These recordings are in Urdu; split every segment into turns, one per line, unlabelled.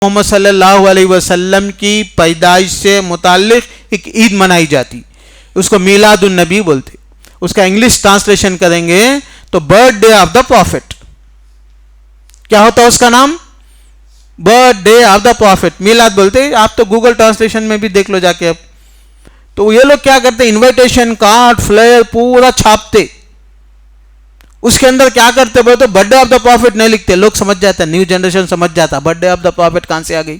محمد صلی اللہ علیہ وسلم کی پیدائش سے متعلق ایک عید منائی جاتی، اس کو میلاد النبی بولتے. اس کا انگلش ٹرانسلیشن کریں گے تو birthday of the prophet. کیا ہوتا ہے اس کا نام؟ Birthday of the prophet. میلاد بولتے. آپ تو گوگل ٹرانسلیشن میں بھی دیکھ لو جا کے. اب تو یہ لوگ کیا کرتے، انویٹیشن کارڈ فلیئر پورا چھاپتے، اس کے اندر کیا کرتے بولتے birthday of the prophet نہیں لکھتے. لوگ سمجھ جاتا ہے، نیو جنریشن سمجھ جاتا birthday of the prophet کہاں سے آ گئی،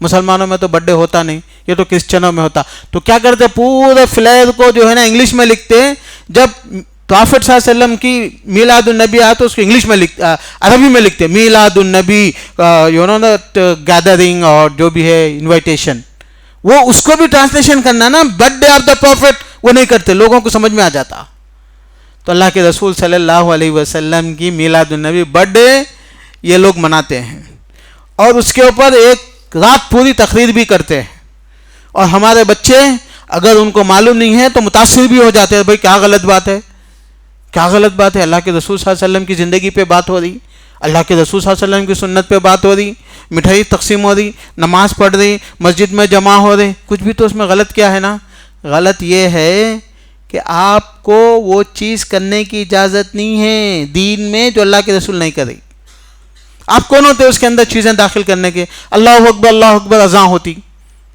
مسلمانوں میں تو برتھ ڈے ہوتا نہیں، یہ تو کرسچنوں میں ہوتا. تو کیا کرتے پورے فلیئر کو جو ہے نا انگلش میں لکھتے. جب پروفٹ صلی اللہ علیہ وسلم کی میلاد النبی آیا تو اس کو انگلش میں عربی میں لکھتے میلاد النبی گیدرنگ اور جو بھی ہے انویٹیشن. وہ اس کو بھی ٹرانسلیشن کرنا نا، birthday of the prophet وہ نہیں کرتے، لوگوں کو سمجھ میں آ جاتا. تو اللہ کے رسول صلی اللہ علیہ وسلم کی میلاد النبی برتھ ڈے یہ لوگ مناتے ہیں، اور اس کے اوپر ایک رات پوری تقریر بھی کرتے ہیں. اور ہمارے بچے اگر ان کو معلوم نہیں ہے تو متاثر بھی ہو جاتے ہیں، بھائی کیا غلط بات ہے، کیا غلط بات ہے. اللہ کے رسول صلی اللہ علیہ وسلم کی زندگی پہ بات ہو رہی، اللہ کے رسول صلی اللہ علیہ وسلم کی سنت پہ بات ہو رہی، مٹھائی تقسیم ہو رہی، نماز پڑھ رہی، مسجد میں جمع ہو رہے، کچھ بھی تو اس میں غلط کیا ہے نا. غلط یہ ہے کہ آپ کو وہ چیز کرنے کی اجازت نہیں ہے دین میں جو اللہ کے رسول نہیں کرے. آپ کون ہوتے اس کے اندر چیزیں داخل کرنے کے؟ اللہ اکبر اذان ہوتی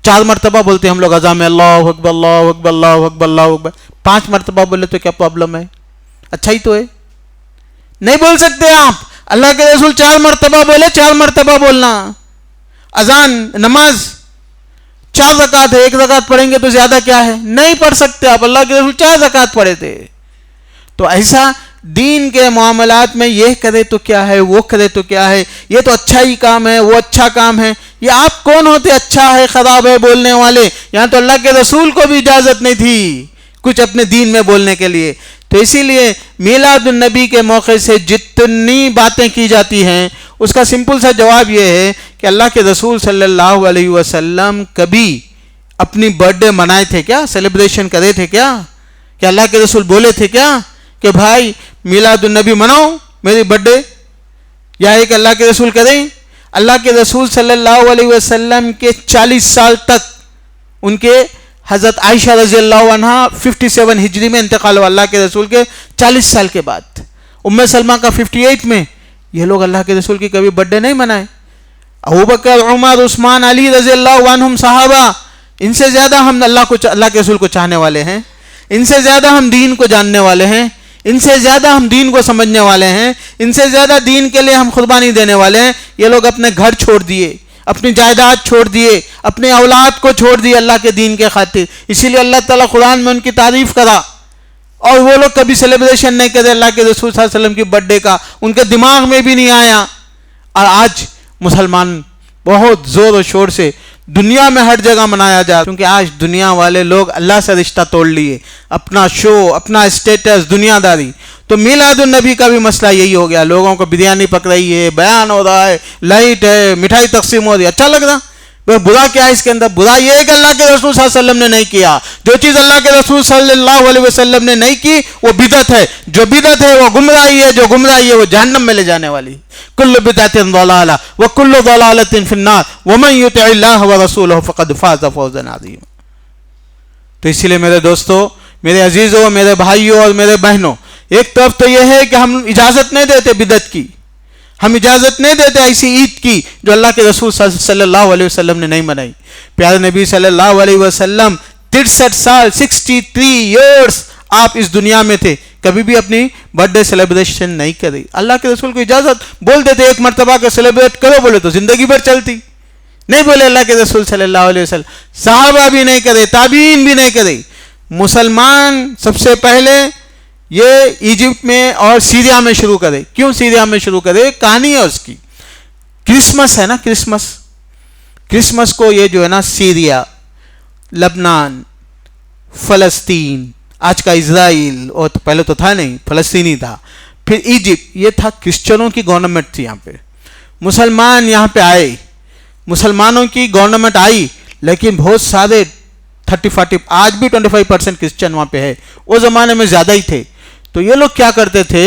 4 مرتبہ بولتے ہم لوگ اذان میں، اللہ اکبر اللہ اکبر اللہ اکبر اللہ اکبر. 5 مرتبہ بولے تو کیا پرابلم ہے؟ اچھا ہی تو ہے. نہیں بول سکتے آپ. اللہ کے رسول 4 مرتبہ بولے، 4 مرتبہ بولنا. اذان نماز 4 رکعت ہے، 1 رکعت پڑھیں گے تو زیادہ کیا ہے؟ نہیں پڑھ سکتے آپ. اللہ کے رسول 4 رکعت پڑھے تھے. تو ایسا دین کے معاملات میں یہ کرے تو کیا ہے، وہ کرے تو کیا ہے، یہ تو اچھا ہی کام ہے، وہ اچھا کام ہے. یہ آپ کون ہوتے اچھا ہے خراب ہے بولنے والے؟ یہاں تو اللہ کے رسول کو بھی اجازت نہیں تھی کچھ اپنے دین میں بولنے کے لیے. تو اسی لیے میلاد النبی کے موقع سے جتنی باتیں کی جاتی ہیں اس کا سمپل سا جواب یہ ہے کہ اللہ کے رسول صلی اللہ علیہ وسلم کبھی اپنی برتھ ڈے منائے تھے کیا؟ سیلیبریشن کرے تھے کیا؟ کہ اللہ کے رسول بولے تھے کیا کہ بھائی میلاد النبی مناؤ میری برتھ ڈے؟ یا ایک اللہ کے رسول کریں؟ اللہ کے رسول صلی اللہ علیہ وسلم کے 40 سال تک ان کے حضرت عائشہ رضی اللہ عنہ 57 ہجری میں انتقال ہوا. اللہ کے رسول کے 40 سال کے بعد ام سلمہ کا 58 میں. یہ لوگ اللہ کے رسول کی کبھی برتھ ڈے نہیں منائے. ابوبکر عمر عثمان علی رضی اللہ عنہم صحابہ، ان سے زیادہ ہم اللہ کے رسول کو چاہنے والے ہیں، ان سے زیادہ ہم دین کو جاننے والے ہیں، ان سے زیادہ ہم دین کو سمجھنے والے ہیں، ان سے زیادہ دین کے لیے ہم قربانی دینے والے ہیں. یہ لوگ اپنے گھر چھوڑ دیے، اپنی جائیداد چھوڑ دیے، اپنے اولاد کو چھوڑ دیے اللہ کے دین کے خاطر. اسی لیے اللہ تعالیٰ قرآن میں ان کی تعریف کرا. اور وہ لوگ کبھی سیلیبریشن نہیں کرے اللہ کے رسول صلی اللہ علیہ وسلم کی برتھ ڈے کا، ان کے دماغ میں بھی نہیں آیا. اور آج مسلمان بہت زور و شور سے دنیا میں ہر جگہ منایا جا، کیونکہ آج دنیا والے لوگ اللہ سے رشتہ توڑ لیے، اپنا شو، اپنا اسٹیٹس، دنیا داری. تو میلاد النبی کا بھی مسئلہ یہی ہو گیا. لوگوں کو بریانی پک رہی ہے، بیان ہو رہا ہے، لائٹ ہے، مٹھائی تقسیم ہو رہی ہے، اچھا لگ رہا. برا کیا ہے اس کے اندر؟ برا یہ ہے کہ اللہ کے رسول صلی اللہ علیہ وسلم نے نہیں کیا. جو چیز اللہ کے رسول صلی اللہ علیہ وسلم نے نہیں کی وہ بدعت ہے. جو بدعت ہے وہ گمراہی ہے، جو گمراہی ہے وہ جہنم میں لے جانے والی. کل بدعت ضلالہ وکل ضلالۃ فی النار ومن یطع اللہ ورسولہ فقد فاز فوزا عظیما. تو اسی لیے میرے دوستو، میرے عزیزوں، میرے بھائیوں اور میرے بہنوں، ایک طرف تو یہ ہے کہ ہم اجازت نہیں دیتے بدعت کی، ہم اجازت نہیں دیتے ایسی عید کی جو اللہ کے رسول صلی اللہ علیہ وسلم نے نہیں منائی. پیارے نبی صلی اللہ علیہ وسلم 63 سال 63 ایئرس آپ اس دنیا میں تھے، کبھی بھی اپنی برتھ ڈے سیلیبریشن نہیں کری. اللہ کے رسول کو اجازت بول دیتے ایک مرتبہ کہ سیلیبریٹ کرو، بولے تو زندگی بھر چلتی. نہیں بولے اللہ کے رسول صلی اللہ علیہ وسلم، صحابہ بھی نہیں کرے، تابعین بھی نہیں کرے. مسلمان سب سے پہلے یہ ایجپٹ میں اور سیریا میں شروع کرے. کیوں سیریا میں شروع کرے؟ کہانی ہے اس کی. کرسمس ہے نا، کرسمس کو یہ جو ہے نا سیریا، لبنان، فلسطین، آج کا اسرائیل، اور پہلے تو تھا نہیں، فلسطینی تھا، پھر ایجپٹ، یہ تھا کرسچنوں کی گورنمنٹ تھی. یہاں پہ مسلمان یہاں پہ آئے، مسلمانوں کی گورنمنٹ آئی، لیکن بہت سارے 30-40 آج بھی 25% کرسچن وہاں پہ ہے، وہ زمانے میں زیادہ ہی تھے. تو یہ لوگ کیا کرتے تھے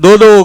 2-2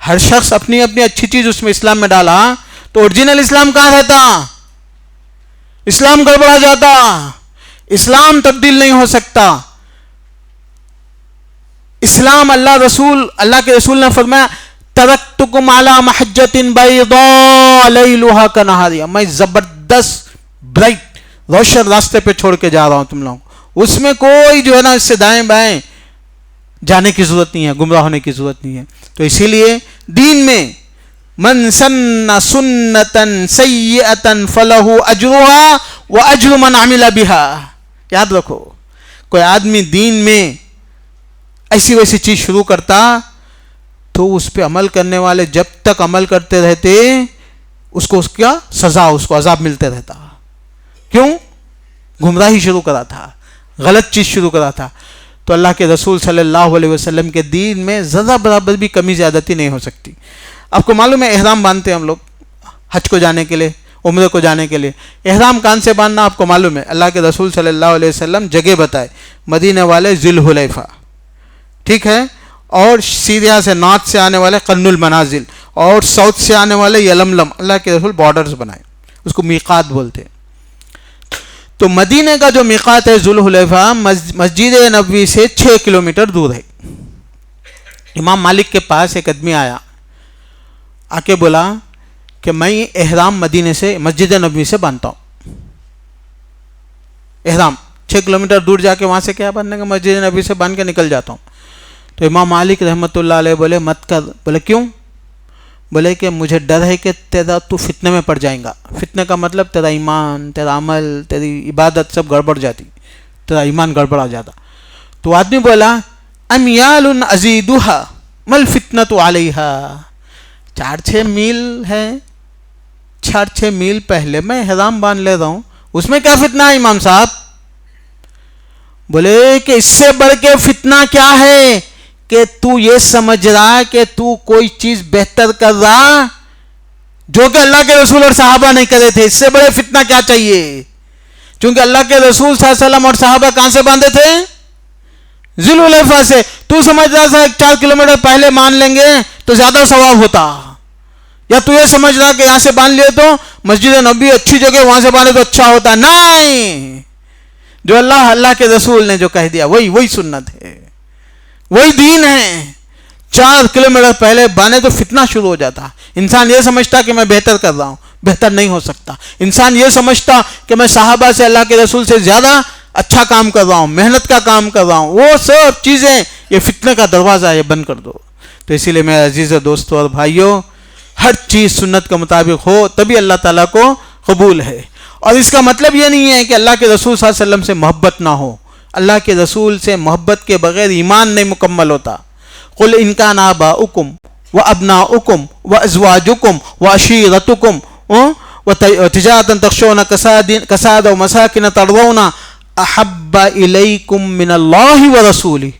ہر شخص اپنی اپنی اچھی چیز اس میں اسلام میں ڈالا تو اوریجنل اسلام کہاں رہتا؟ اسلام گڑبڑا جاتا، اسلام تبدیل نہیں ہو سکتا. اسلام اللہ کے رسول نے فرمایا ترکتکم علی محجۃ بیضاء لیلھا کنہارھا، میں زبردست برائٹ روشن راستے پہ چھوڑ کے جا رہا ہوں تم لوگوں کو، اس میں کوئی جو ہے نا اس سے دائیں بائیں جانے کی ضرورت نہیں ہے، گمراہ ہونے کی ضرورت نہیں ہے. تو اسی لیے دین میں من سن سنتا سیئتا فلہ اجرھا واجر من عمل بها، یاد رکھو کوئی آدمی دین میں ایسی ویسی چیز شروع کرتا تو اس پہ عمل کرنے والے جب تک عمل کرتے رہتے اس کو اس کا سزا، اس کو عذاب ملتے رہتا. کیوں؟ گمراہی شروع کرا تھا، غلط چیز شروع کرا تھا. تو اللہ کے رسول صلی اللہ علیہ وسلم کے دین میں ذرا برابر بھی کمی زیادتی نہیں ہو سکتی. آپ کو معلوم ہے احرام باندھتے ہیں ہم لوگ حج کو جانے کے لیے، عمرے کو جانے کے لیے. احرام کان سے باندھنا آپ کو معلوم ہے، اللہ کے رسول صلی اللہ علیہ وسلم جگہ بتائے، مدینے والے ذی الحلیفہ، ٹھیک ہے، اور سیریا سے نارتھ سے آنے والے قرن المنازل، اور ساؤتھ سے آنے والے یلملم. اللہ کے رسول بارڈرز بنائے، اس کو میقات بولتے ہیں. تو مدینہ کا جو میقات ہے ذی الحلیفہ مسجد نبوی سے 6 کلومیٹر دور ہے. امام مالک کے پاس ایک آدمی آیا، آ کے بولا کہ میں احرام مدینے سے مسجد نبوی سے باندھتا ہوں. احرام 6 کلومیٹر دور جا کے وہاں سے کیا باندھنے کا، مسجد نبوی سے باندھ کے نکل جاتا ہوں. تو امام مالک رحمۃ اللہ علیہ بولے مت کر. بولے کیوں؟ بولے کہ مجھے ڈر ہے کہ تو فتنے میں پڑ جائیں گا. فتنے کا مطلب تیرا ایمان، تیرا عمل، تیری عبادت سب گڑبڑ جاتی، تیرا ایمان گڑبڑا جاتا. تو آدمی بولا امیال ازیدھا مل فتنۃ علیہا، 4-6 میل ہے، 4-6 میل پہلے میں احرام باندھ لے رہا ہوں، اس میں کیا فتنہ ہے امام صاحب؟ بولے کہ اس سے بڑھ کے فتنہ کیا ہے کہ تو یہ سمجھ رہا کہ تو کوئی چیز بہتر کر رہا جو کہ اللہ کے رسول اور صحابہ نہیں کرے تھے. اس سے بڑے فتنہ کیا چاہیے؟ چونکہ اللہ کے رسول صلی اللہ علیہ وسلم اور صحابہ کہاں سے باندھے تھے؟ ذی الحلیفہ سے. تو سمجھ رہا تھا 4 کلومیٹر پہلے مان لیں گے تو زیادہ ثواب ہوتا، یا تو یہ سمجھ رہا کہ یہاں سے باندھ لیے تو مسجد نبی اچھی جگہ، وہاں سے باندھے تو اچھا ہوتا. نہیں، جو اللہ کے رسول نے جو کہہ دیا وہی سنت ہے، وہی دین ہے. 4 کلومیٹر پہلے باندھے تو فتنہ شروع ہو جاتا. انسان یہ سمجھتا کہ میں بہتر کر رہا ہوں، بہتر نہیں ہو سکتا. انسان یہ سمجھتا کہ میں صحابہ سے، اللہ کے رسول سے زیادہ اچھا کام کر رہا ہوں، محنت کا کام کر رہا ہوں. وہ سب چیزیں یہ فتنے کا دروازہ ہے، یہ بند کر دو. تو اسی لیے میرے عزیز دوستوں اور بھائیوں، ہر چیز سنت کے مطابق ہو تبھی اللہ تعالیٰ کو قبول ہے. اور اس کا مطلب یہ نہیں ہے کہ اللہ کے رسول صلی اللہ علیہ وسلم سے محبت نہ ہو. اللہ کے رسول سے محبت کے بغیر ایمان نہیں مکمل ہوتا. قل ان کان آباؤکم وابناؤکم وازواجکم وعشیرتکم وتجارۃ تخشون کسادها ومساکن ترضونها احب الیکم من اللہ ورسولہ.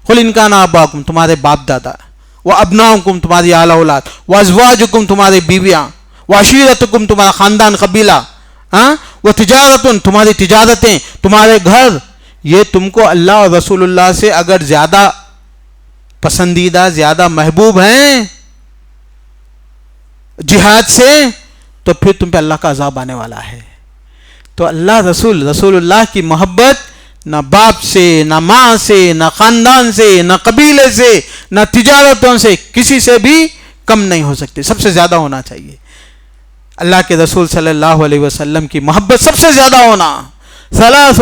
قل ان کان آباؤکم تمہارے باپ دادا، وابناؤکم تمہاری اعلی اولاد، وازواجکم تمہاری بیویاں، وعشیرتکم تمہارا خاندان قبیلہ، وتجارۃ تمہاری تجارتیں، تمہارے گھر، یہ تم کو اللہ اور رسول اللہ سے اگر زیادہ پسندیدہ، زیادہ محبوب ہیں جہاد سے، تو پھر تم پہ اللہ کا عذاب آنے والا ہے. تو اللہ رسول اللہ کی محبت نہ باپ سے، نہ ماں سے، نہ خاندان سے، نہ قبیلے سے، نہ تجارتوں سے، کسی سے بھی کم نہیں ہو سکتی، سب سے زیادہ ہونا چاہیے. اللہ کے رسول صلی اللہ علیہ وسلم کی محبت سب سے زیادہ ہونا. ثلاث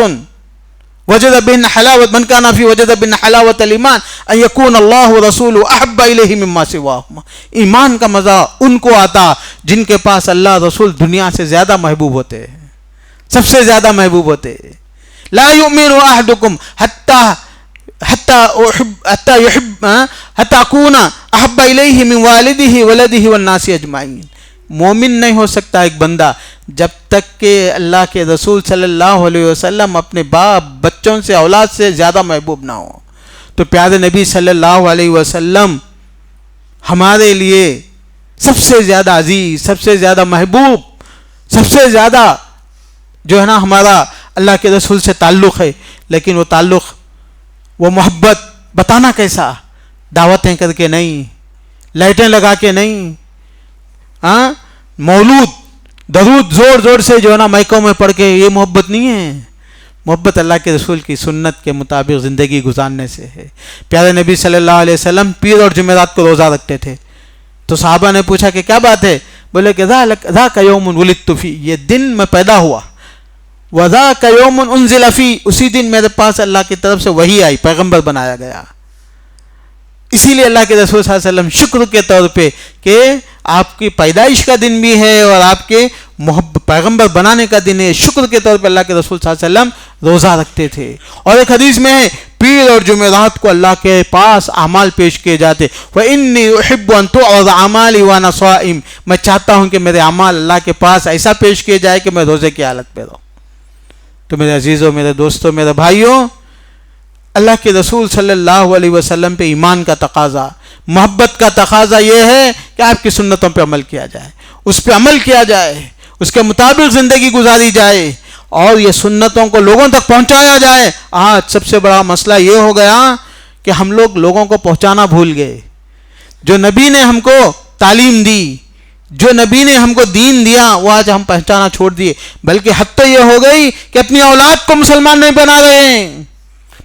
وجد بہن حلاوت من کان فی وجد بہن حلاوت الایمان ان یکون اللہ ورسولہ احب الیہ مما سواہما. ایمان کا مزہ ان کو آتا جن کے پاس اللہ رسول دنیا سے زیادہ محبوب ہوتے، سب سے زیادہ محبوب ہوتے. لا یؤمن احدکم حتی اکون احب الیہ من والدہ ولدہ والناس اجمعین. مومن نہیں ہو سکتا ایک بندہ جب تک کہ اللہ کے رسول صلی اللہ علیہ وسلم اپنے باپ بچوں سے، اولاد سے زیادہ محبوب نہ ہو. تو پیارے نبی صلی اللہ علیہ وسلم ہمارے لیے سب سے زیادہ عزیز، سب سے زیادہ محبوب، سب سے زیادہ جو ہے نا ہمارا اللہ کے رسول سے تعلق ہے. لیکن وہ تعلق، وہ محبت بتانا کیسا؟ دعوتیں کر کے نہیں، لائٹیں لگا کے نہیں، ہاں مولود درود زور زور سے جو ہے نا مائکوں میں پڑھ کے، یہ محبت نہیں ہے. محبت اللہ کے رسول کی سنت کے مطابق زندگی گزارنے سے ہے. پیارے نبی صلی اللہ علیہ وسلم پیر اور جمعرات کو روزہ رکھتے تھے. تو صحابہ نے پوچھا کہ کیا بات ہے؟ بولے کہ ذاک یوم ولدت فی، یہ دن میں پیدا ہوا. وذاک یوم انزل فی، اسی دن میرے پاس اللہ کی طرف سے وحی آئی، پیغمبر بنایا گیا. اسی لیے اللہ کے رسول صلی اللہ علیہ وسلم شکر کے طور پہ کہ آپ کی پیدائش کا دن بھی ہے اور آپ کے پیغمبر بنانے کا دن ہے، شکر کے طور پہ اللہ کے رسول صلی اللہ علیہ وسلم روزہ رکھتے تھے. اور ایک حدیث میں ہے پیر اور جمعرات کو اللہ کے پاس اعمال پیش کیے جاتے. وَإِنِّي أُحِبُّ أَن تُعْرَضَ أَعْمَالِي وَأَنَا صَائِمٌ، میں چاہتا ہوں کہ میرے اعمال اللہ کے پاس ایسا پیش کیے جائے کہ میں روزے کی حالت پہ رہوں. تو میرے عزیزوں، میرے دوستوں، میرے بھائیوں، اللہ کے رسول صلی اللہ علیہ وسلم پہ ایمان کا تقاضا، محبت کا تقاضا یہ ہے کہ آپ کی سنتوں پہ عمل کیا جائے، اس پہ عمل کیا جائے، اس کے مطابق زندگی گزاری جائے اور یہ سنتوں کو لوگوں تک پہنچایا جائے. آج سب سے بڑا مسئلہ یہ ہو گیا کہ ہم لوگوں کو پہنچانا بھول گئے. جو نبی نے ہم کو تعلیم دی، جو نبی نے ہم کو دین دیا، وہ آج ہم پہنچانا چھوڑ دیے. بلکہ حد تو یہ ہو گئی کہ اپنی اولاد کو مسلمان نہیں بنا رہے ہیں.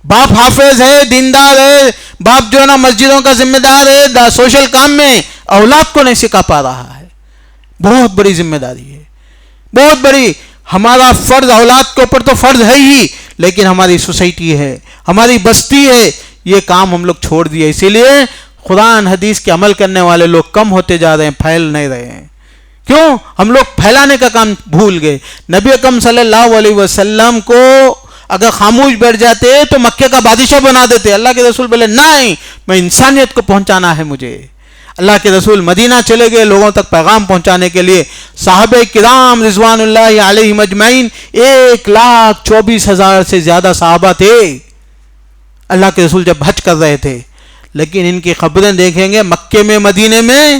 باپ حافظ ہے، دیندار ہے، باپ جو ہے نا مسجدوں کا ذمہ دار ہے، سوشل کام میں، اولاد کو نہیں سکھا پا رہا ہے. بہت بڑی ذمہ داری ہے، بہت بڑی. ہمارا فرض اولاد کے اوپر تو فرض ہے ہی، لیکن ہماری سوسائٹی ہے، ہماری بستی ہے، یہ کام ہم لوگ چھوڑ دیے. اسی لیے قرآن حدیث کے عمل کرنے والے لوگ کم ہوتے جا رہے ہیں، پھیل نہیں رہے ہیں. کیوں؟ ہم لوگ پھیلانے کا کام بھول گئے. نبی اکرم صلی اللہ علیہ وسلم کو اگر خاموش بیٹھ جاتے تو مکے کا بادشاہ بنا دیتے. اللہ کے رسول بولے نہیں، میں انسانیت کو پہنچانا ہے مجھے. اللہ کے رسول مدینہ چلے گئے لوگوں تک پیغام پہنچانے کے لیے. صحابہ کرام رضوان اللہ علیہم اجمعین 1,24,000 سے زیادہ صحابہ تھے اللہ کے رسول جب حج کر رہے تھے. لیکن ان کی خبریں دیکھیں گے مکے میں مدینے میں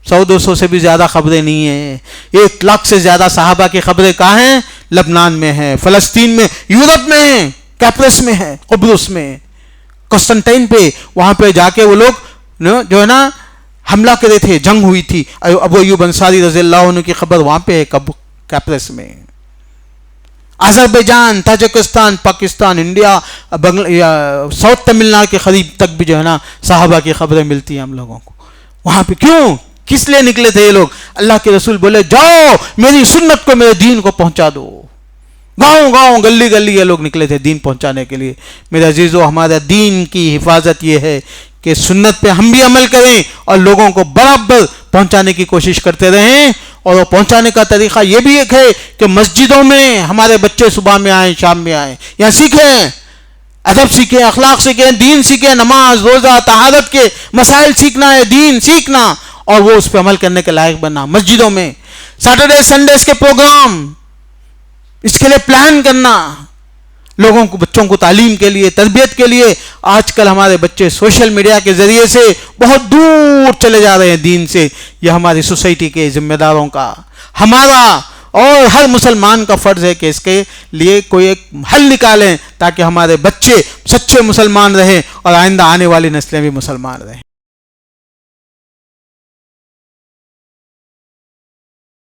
100-200 سے بھی زیادہ خبریں نہیں ہیں. 1 لاکھ سے زیادہ صحابہ کی خبریں کہاں ہیں؟ لبنان میں ہیں، فلسطین میں، یورپ میں ہیں، کیپرس میں ہیں، قبرص میں، قسطنطین پہ. وہاں پہ جا کے وہ لوگ جو ہے نا حملہ کرے تھے، جنگ ہوئی تھی. ابو ایوب انصاری رضی اللہ عنہ کی خبر وہاں پہ ہے، کیپرس میں. Azerbaijan, Tajikistan, Pakistan, India, south Tamil Nadu کے قریب تک بھی جو ہے نا صحابہ کی خبریں ملتی ہیں ہم لوگوں کو وہاں پہ. کیوں؟ کس لیے نکلے تھے یہ لوگ؟ اللہ کے رسول بولے جاؤ میری سنت کو، میرے دین کو پہنچا دو. گاؤں گاؤں گلی گلی یہ لوگ نکلے تھے دین پہنچانے کے لیے. میرے عزیزو، ہمارا دین کی حفاظت یہ ہے کہ سنت پہ ہم بھی عمل کریں اور لوگوں کو برابر پہنچانے کی کوشش کرتے رہیں. اور وہ پہنچانے کا طریقہ یہ بھی ایک ہے کہ مسجدوں میں ہمارے بچے صبح میں آئیں، شام میں آئیں، یہاں سیکھیں، ادب سیکھیں، اخلاق سیکھیں، دین سیکھیں، نماز، روزہ، طہارت کے مسائل سیکھنا ہے، دین سیکھنا اور وہ اس پہ عمل کرنے کے لائق بننا. مسجدوں میں سیٹرڈے سنڈیز کے پروگرام، اس کے لیے پلان کرنا، لوگوں کو، بچوں کو تعلیم کے لیے، تربیت کے لیے. آج کل ہمارے بچے سوشل میڈیا کے ذریعے سے بہت دور چلے جا رہے ہیں دین سے. یہ ہماری سوسائٹی کے ذمہ داروں کا، ہمارا اور ہر مسلمان کا فرض ہے کہ اس کے لیے کوئی ایک حل نکالیں تاکہ ہمارے بچے سچے مسلمان رہیں اور آئندہ آنے والی نسلیں بھی مسلمان رہیں.